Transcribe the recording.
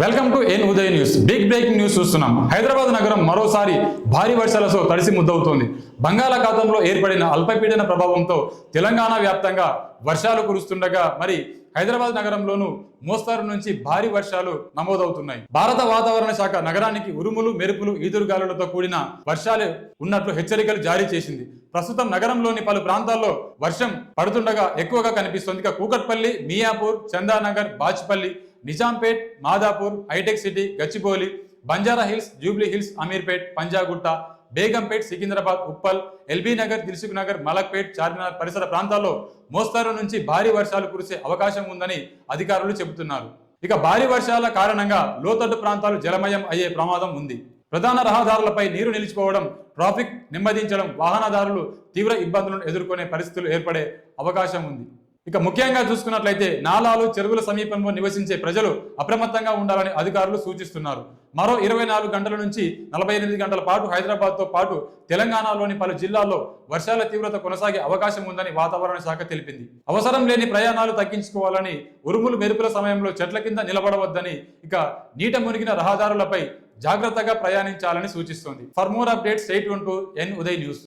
Welcome to N Uday news. Big breaking news చూస్తున్నాం. హైదరాబాద్ నగరం మరోసారి భారీ వర్షాలతో తడిసి ముద్దవుతోంది. బంగాళాఖాతంలో ఏర్పడిన అల్పపీడన ప్రభావంతో తెలంగాణ వ్యాప్తంగా వర్షాలు కురుస్తుండగా మరి హైదరాబాద్ నగరంలోనూ మోస్తారు నుంచి భారీ వర్షాలు నమోదవుతున్నాయి. భారత వాతావరణ శాఖ నగరానికి ఉరుములు, మెరుపులు, ఈదురుగాలులతో కూడిన వర్షాలు ఉన్నట్లు హెచ్చరికలు జారీ చేసింది. ప్రస్తుతం నగరంలోని పలు ప్రాంతాల్లో వర్షం పడుతుండగా ఎక్కువగా కనిపిస్తోంది. ఇక కూకట్పల్లి, మియాపూర్, చందానగర్, బాచ్పల్లి, నిజాంపేట్, మాదాపూర్, హైటెక్ City, Gachibowli, Banjara Hills, Jubilee Hills, Ameerpet, Panjagutta, Begumpet, Secunderabad, Uppal, LB Nagar, Dilsukh Nagar, Malakpet, Charminar పరిసర ప్రాంతాల్లో మోస్తారు నుంచి భారీ వర్షాలు కురిసే అవకాశం ఉందని అధికారులు చెబుతున్నారు. ఇక భారీ వర్షాల కారణంగా లోతట్టు ప్రాంతాలు జలమయం అయ్యే ప్రమాదం ఉంది. ప్రధాన రహదారులపై నీరు నిలిచిపోవడం, ట్రాఫిక్ నెమ్మదించడం, వాహనదారులు తీవ్ర ఇబ్బందులను ఎదుర్కొనే పరిస్థితులు ఏర్పడే అవకాశం ఉంది. ఇక ముఖ్యంగా చూసుకున్నట్లయితే నాలాలు, చెరువుల సమీపంలో నివసించే ప్రజలు అప్రమత్తంగా ఉండాలని అధికారులు సూచిస్తున్నారు. మరో 24 గంటల నుంచి 48 గంటల పాటు హైదరాబాద్తో పాటు తెలంగాణలోని పలు జిల్లాల్లో వర్షాల తీవ్రత కొనసాగే అవకాశం ఉందని వాతావరణ శాఖ తెలిపింది. అవసరం లేని ప్రయాణాలు తగ్గించుకోవాలని, ఉరుములు మెరుపుల సమయంలో చెట్ల కింద నిలబడవద్దని, ఇక నీట మునిగిన రహదారులపై జాగ్రత్తగా ప్రయాణించాలని సూచిస్తోంది. For more updates stay tuned to N Uday news.